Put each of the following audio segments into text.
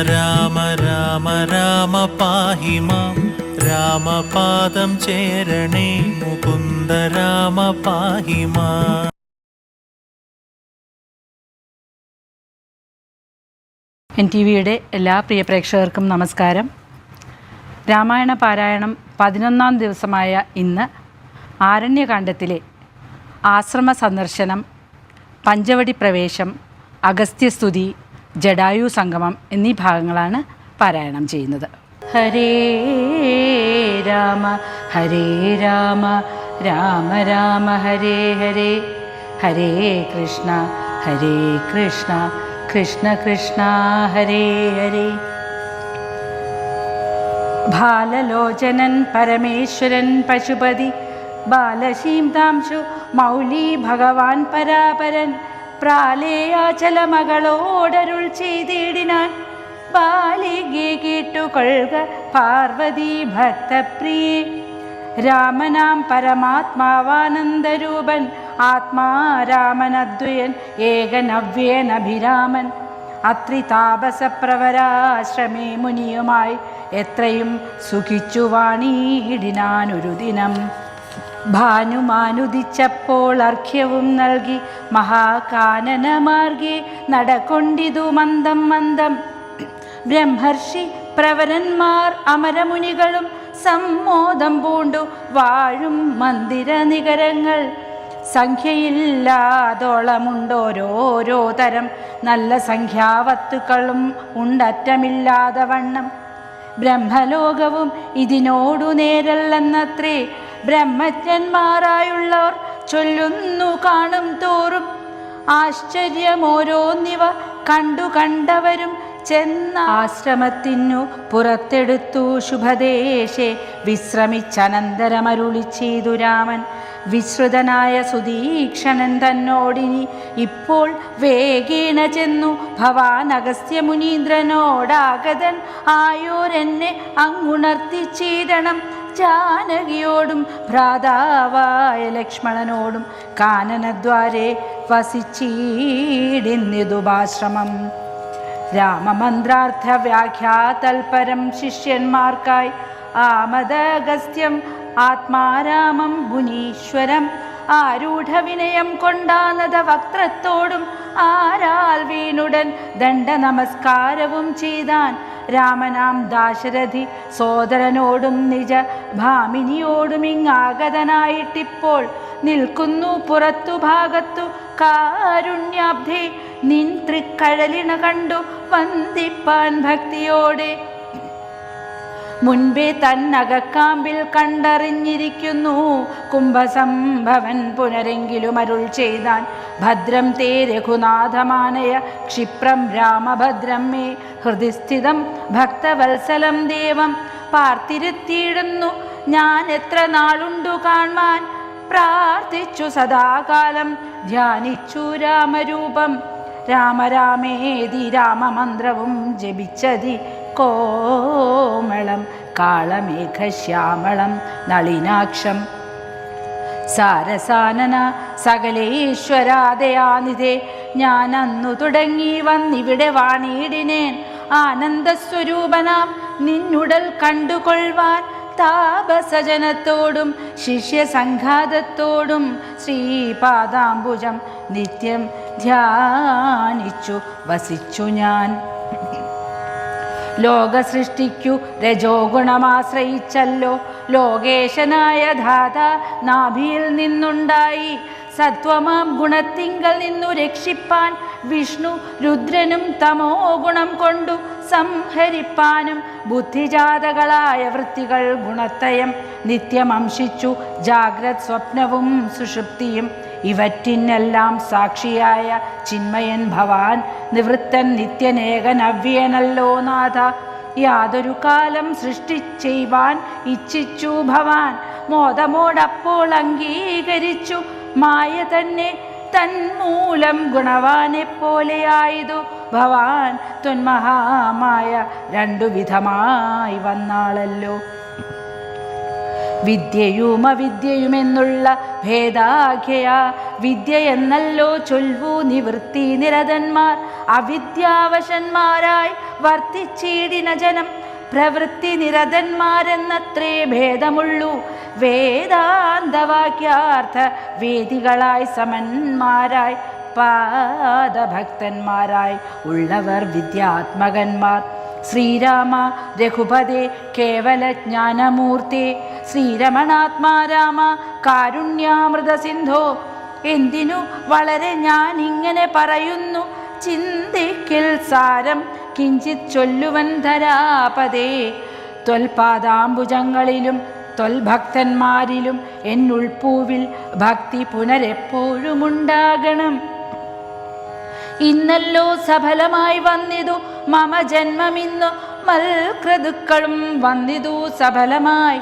രാമ രാമ രാമ പാഹി മാം രാമപാദം ചേരണേ മുകുന്ദ രാമ പാഹി മാം. NTVയുടെ എല്ലാ പ്രിയ പ്രേക്ഷകർക്കും നമസ്കാരം. രാമായണ പാരായണം 11ാം ദിവസമായ ഇന്ന് ആരണ്യകാണ്ഡത്തിലെ ആശ്രമ സന്ദർശനം, പഞ്ചവടി പ്രവേശം, അഗസ്ത്യസ്തുതി, ജടായു സംഗമം എന്നീ ഭാഗങ്ങളാണ് പാരായണം ചെയ്യുന്നത്. ഹരേ രാമ ഹരേ രാമ രാമ രാമ ഹരേ ഹരേ, ഹരേ കൃഷ്ണ കൃഷ്ണ കൃഷ്ണ ഹരേ ഹരേ. ബാലലോചനൻ പരമേശ്വരൻ പശുപതി ബാലശീംതാംശു മൗലി ഭഗവാൻ പരാപരൻ പ്രാലേയാചലമകളോടരുൾ ചെയ്തിടിനാൻ. ബാലികെ കേട്ടുകൊള്ളുക പാർവതി ഭക്തപ്രിയേ, രാമനാം പരമാത്മാവാനന്ദരൂപൻ ആത്മാരാമനദ്വയൻ ഏകനവ്യേനഭിരാമൻ. അത്രി താപസപ്രവരാശ്രമേ മുനിയുമായി എത്രയും സുഖിച്ചു വാണിയിടിനാനൊരു ദിനം. ഭാനുമാനുദിച്ചപ്പോൾ അർഘ്യവും നൽകി മഹാകാനനമാർഗേ നടക്കൊണ്ടിതു മന്ദം മന്ദം. ബ്രഹ്മർഷി പ്രവരന്മാർ അമരമുനികളും സമ്മോദം പൂണ്ടു വാഴും മന്ദിര നികരങ്ങൾ. സംഖ്യയില്ലാതോളമുണ്ടോരോരോ തരം നല്ല സംഖ്യാവത്തുക്കളും ഉണ്ടറ്റമില്ലാതെ വണ്ണം. ബ്രഹ്മലോകവും ഇതിനോടു നേരല്ലെന്നത്രേ ബ്രഹ്മജ്ഞന്മാരായുള്ളവർ ചൊല്ലുന്നു കാണും തോറും. ആശ്ചര്യമോരോന്നിവ കണ്ടവരും ചെന്ന ആശ്രമത്തിനു പുറത്തെടുത്തു ശുഭദേശേ വിശ്രമിച്ചനന്തരമരുളി ചെയ്തു രാമൻ. വിശ്രുതനായ സുദീക്ഷണൻ തന്നോടിനി ഇപ്പോൾ വേഗേന ചെന്നു ഭവാൻ അഗസ്ത്യമുനീന്ദ്രനോടാഗതൻ ആയോരെന്നെ അങ്ങുണർത്തിച്ചീരണം. ജാനകിയോടും ഭ്രാതാവായ ലക്ഷ്മണനോടും കാനനദ്വാരെ വസിച്ചീടിന്നിതുപാശ്രമം. രാമമന്ത്രാർത്ഥ വ്യാഖ്യാതൽപരം ശിഷ്യന്മാർക്കായി ആമദഗസ്ത്യം ആത്മാരാമം മുനീശ്വരം. ആരൂഢവിനയം കൊണ്ടാനത വക്ത്രത്തോടും ആരാൽ വീണുടൻ ദണ്ഡ നമസ്കാരവും ചെയ്താൻ. രാമനാം ദാശരഥി സോദരനോടും നിജ ഭാമിനിയോടും ഇങ്ങാഗതനായിട്ടിപ്പോൾ നിൽക്കുന്നു പുറത്തു ഭാഗത്തു കാരുണ്യാബ്ധി. നിൻ തൃക്കഴലിണ കണ്ടു വന്ദിപ്പാൻ ഭക്തിയോടെ മുൻപേ തന്നകക്കാമ്പിൽ കണ്ടറിഞ്ഞിരിക്കുന്നു കുംഭസംഭവൻ. പുനരെങ്കിലും അരുൾ ചെയ്താൻ. ഭദ്രം തേ രഘുനാഥമാനയ ക്ഷിപ്രം രാമഭദ്രം മേ ഹൃദിസ്ഥിതം ഭക്തവത്സലം ദേവം. പാർത്തിരുത്തിയിടുന്നു ഞാൻ എത്ര നാളുണ്ടു കാൺമാൻ. പ്രാർത്ഥിച്ചു സദാകാലം ധ്യാനിച്ചു രാമരൂപം. രാമരാമേതി രാമമന്ത്രവും ജപിച്ചതി കോമളം കാളമേഘശ്യാമളം നളിനാക്ഷം. സാരസാനന സകലേശ്വരാദയാനിധേ ഞാൻ അന്നു തുടങ്ങി വന്നിവിടെ വാണിയിടിനേൻ. ആനന്ദസ്വരൂപനാം നിന്നുടൽ കണ്ടുകൊള്ളുവാൻ താപസജനത്തോടും ശിഷ്യസംഘാതത്തോടും ശ്രീപാദാംബുജം നിത്യം ധ്യാനിച്ചു വസിച്ചു ഞാൻ. ലോകസൃഷ്ടിക്കു രജോ ഗുണമാശ്രയിച്ചല്ലോ ലോകേശനായ ധാത നാഭിയിൽ നിന്നുണ്ടായി. സത്വമാം ഗുണത്തിങ്കൽ നിന്നു രക്ഷിപ്പാൻ വിഷ്ണു രുദ്രനും തമോ ഗുണം കൊണ്ടു സംഹരിപ്പാനും ബുദ്ധിജാതകളായ വൃത്തികൾ ഗുണത്രയം നിത്യമംശിച്ചു ജാഗ്രത് സ്വപ്നവും സുഷുപ്തിയും. ഇവറ്റിനെല്ലാം സാക്ഷിയായ ചിന്മയൻ ഭവാൻ നിവൃത്തൻ നിത്യനേകനവ്യനല്ലോ നാഥ. യാതൊരു കാലം സൃഷ്ടിച്ചെയ്വാൻ ഇച്ഛിച്ചു ഭവാൻ. മോദമോടപ്പോൾ അംഗീകരിച്ചു മായ തന്നെ തന്മൂലം ഗുണവാനെ പോലെയായതു ഭവാൻ. ത്വന്മഹാമായ രണ്ടു വിധമായി വന്നാളല്ലോ. വിദ്യയും അവിദ്യയുമെന്നുള്ള ഭേദാഖ്യയാ വിദ്യ എന്നല്ലോ ചൊൽവൂ നിവൃത്തി നിരതന്മാർ. അവിദ്യാവശന്മാരായി വർത്തിച്ചീടിന ജനം. പ്രവൃത്തി നിരതന്മാരെന്നത്രേ ഭേദമുള്ളൂ. വേദാന്തവാക്യാർത്ഥ വേദികളായി സമന്മാരായി പാദഭക്തന്മാരായി ഉള്ളവർ വിദ്യാത്മകന്മാർ. ശ്രീരാമ രഘുപതേ കേവല ജ്ഞാനമൂർത്തേ, ശ്രീരമണാത്മാ രാമ കാരുണ്യാമൃത സിന്ധോ. എന്തിനു വളരെ ഞാൻ ഇങ്ങനെ പറയുന്നു, ചിന്തിക്കിൽ സാരം കിഞ്ചിത് ചൊല്ലുവൻ ധരാപതേ. ത്വൽപാദാംബുജങ്ങളിലും ത്വൽഭക്തന്മാരിലും എന്നുൾപ്പൂവിൽ ഭക്തി പുനരെപ്പോഴുമുണ്ടാകണം. ഇന്നല്ലോ സഫലമായി വന്നിതു മമ ജന്മമിന്നു, മൽക്രതുക്കളും വന്നിതു സഫലമായി.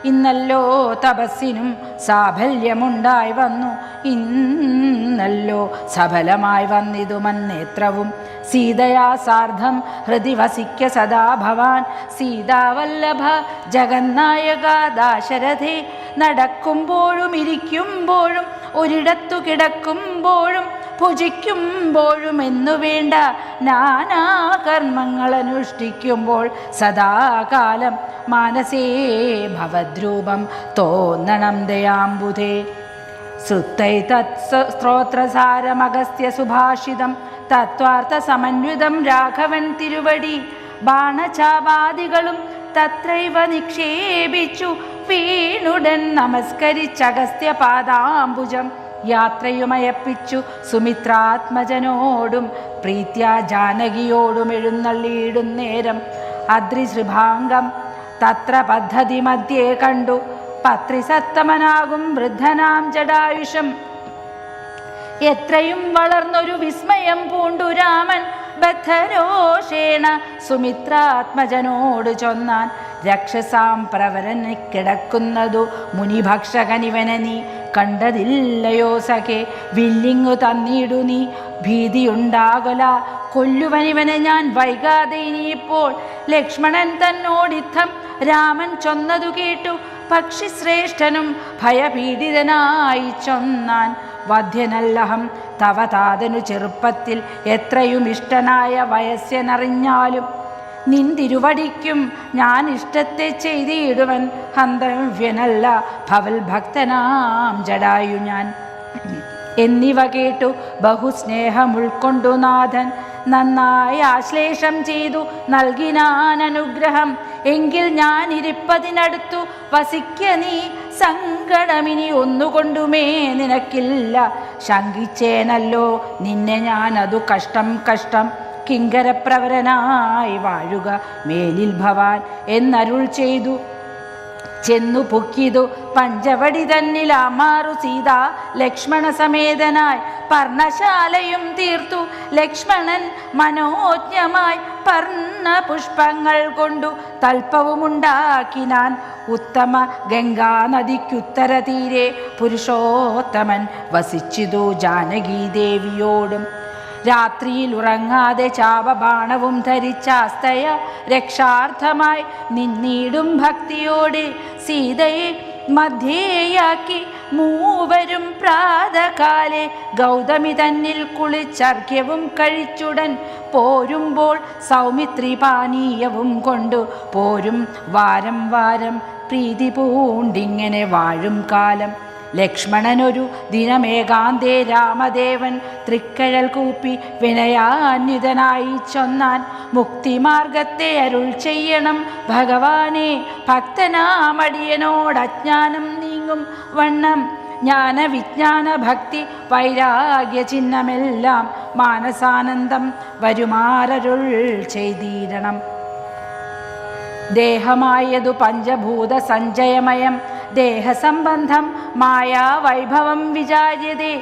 ഇന്നല്ലോ തപസ്സിനും സാഫല്യമുണ്ടായി വന്നു, ഇന്നല്ലോ സഫലമായി വന്നിതു മന്നേത്രവും. സീതയാ സാർദ്ധം ഹൃദി വസിക്ക സദാ ഭവാൻ, സീതാവല്ലഭ ജഗന്നായക ദാശരഥേ. നടക്കുമ്പോഴും ഇരിക്കുമ്പോഴും ഒരിടത്തു കിടക്കുമ്പോഴും ഭുജിക്കുമ്പോഴും എന്നു വേണ്ട നാനാകർമ്മങ്ങൾ അനുഷ്ഠിക്കുമ്പോൾ സദാകാലം മാനസേ ഭവദ്രൂപം തോന്നണം ദയാംബുധേ. ശ്രുത്തൈ തത് സ്ത്രോത്രസാരമഗസ്ത്യ സുഭാഷിതം, തത്വാർത്ഥ സമന്വിതം രാഘവൻ തിരുവടി. ബാണചാപാദികളും തത്രൈവ നിക്ഷേപിച്ചു വീണുടൻ നമസ്കരിച്ചഗസ്ത്യ പാദാംബുജം. യാത്രയുമയപ്പിച്ചു സുമിത്രാത്മജനോടും പ്രീത്യാ ജാനകിയോടും എഴുന്നള്ളിയിടുന്നേരം അദ്രിശൃഭാംഗം തത്ര പദ്ധതി മധ്യേ കണ്ടു. പത്രിസത്തമനാകും വൃദ്ധനാം ജടായുഷം എത്രയും വളർന്നൊരു വിസ്മയം പൂണ്ടു രാമൻ. ബദ്ധരോഷേണ സുമിത്രാത്മജനോട് ചൊന്നാൻ, രക്ഷസാം പ്രവരന് കിടക്കുന്നതു മുനിഭക്ഷകനിവനെ നീ കണ്ടതില്ലയോ സഖേ. വില്ലിങ്ങു തന്നിടു നീ, ഭീതിയുണ്ടാകല കൊല്ലുവനിവനെ ഞാൻ വൈകാതെ ഇനിയിപ്പോൾ. ലക്ഷ്മണൻ തന്നോടിത്തം രാമൻ ചൊന്നതു കേട്ടു, പക്ഷിശ്രേഷ്ഠനും ഭയപീഡിതനായി ചൊന്നാൻ. വധ്യനല്ലഹം തവ താതനു ചെറുപ്പത്തിൽ എത്രയും ഇഷ്ടനായ വയസ്യനറിഞ്ഞാലും നിന്തിരുവടിക്കും ഞാൻ ഇഷ്ടത്തെ ചെയ്തിടുവൻ. ഹന്തവ്യനല്ല ഭവൽ ഭക്തനാം ജടായു ഞാൻ. എന്നിവ കേട്ടു ബഹുസ്നേഹം ഉൾക്കൊണ്ടു നാഥൻ നന്നായി ആശ്ലേഷം ചെയ്തു നൽകിനാൻ അനുഗ്രഹം. എങ്കിൽ ഞാൻ ഇരിപ്പതിനടുത്തു വസിക്ക നീ, സങ്കടമിനി ഒന്നുകൊണ്ടുമേ നിനക്കില്ല. ശങ്കിച്ചേനല്ലോ നിന്നെ ഞാൻ അതു കഷ്ടം കഷ്ടം. കിങ്കരപ്രവരനായി വാഴുക മേലിൽ ഭവാൻ എന്നരുൾ ചെയ്തു. ചെന്നു പൊക്കിതു പഞ്ചവടി തന്നിലാമാറു സീത ലക്ഷ്മണ സമേതനായി. പർണശാലയും തീർത്തു ലക്ഷ്മണൻ മനോജ്ഞമായി. പർണ പുഷ്പങ്ങൾ കൊണ്ടു തൽപ്പവുമുണ്ടാക്കിനാൻ. ഉത്തമ ഗംഗാ നദിക്കുത്തര തീരെ പുരുഷോത്തമൻ വസിച്ചിതു ജാനകീദേവിയോടും. രാത്രിയിൽ ഉറങ്ങാതെ ചാപബാണവും ധരിച്ചാസ്തയ രക്ഷാർത്ഥമായി നിന്നീടും ഭക്തിയോടെ സീതയെ മധ്യേയാക്കി മൂവരും പ്രാതകാലെ ഗൗതമി തന്നിൽ കുളിച്ചർഘ്യവും കഴിച്ചുടൻ പോരുമ്പോൾ സൗമിത്രി പാനീയവും കൊണ്ടു പോരും. വാരം വാരം പ്രീതി പൂണ്ടിങ്ങനെ വാഴും കാലം. ലക്ഷ്മണനൊരു ദിനമേകാന്തേ രാമദേവൻ തൃക്കഴൽ കൂപ്പി വിനയാന്വിതനായി ചൊന്നാൻ. മുക്തിമാർഗത്തെ അരുൾ ചെയ്യണം ഭഗവാനെ, ഭക്തനാമടിയനോട് അജ്ഞാനം നീങ്ങും വണ്ണം. ജ്ഞാന വിജ്ഞാന ഭക്തി വൈരാഗ്യ ചിഹ്നമെല്ലാം മാനസാനന്ദം വരുമാരരുൾ ചെയ്തിരണം. ദേഹമായതു പഞ്ചഭൂത സഞ്ചയമയം, ദേഹസംബന്ധം മായാവൈഭവം വിചാര്യതേ.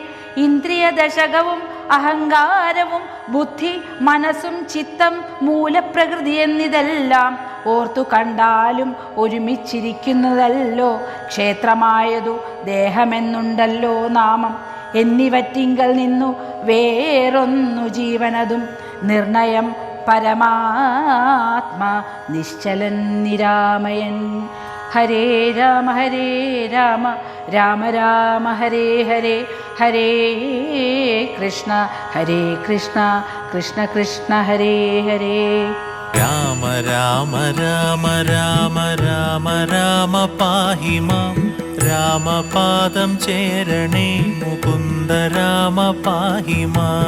ഇന്ദ്രിയദശകവും അഹങ്കാരവും ബുദ്ധി മനസ്സും ചിത്തം മൂലപ്രകൃതി എന്നിതെല്ലാം ഓർത്തു കണ്ടാലും ഒരുമിച്ചിരിക്കുന്നതല്ലോ. ക്ഷേത്രമായതു ദേഹമെന്നുണ്ടല്ലോ നാമം. എന്നിവറ്റിങ്കൽ നിന്നു വേറൊന്നു ജീവനതും നിർണയം പരമാത്മാ നിശ്ചലൻ നിരാമയൻ. ഹരേ രാമ രാമ രാമ ഹരേ ഹരേ, ഹരേ കൃഷ്ണ കൃഷ്ണ കൃഷ്ണ ഹരേ ഹരേ. രാമ രാമ രാമ രാമ രാമ രാമ പാഹി മാം രാമപാദം ചേരണേ മുകുന്ദ രാമ പാഹി മാം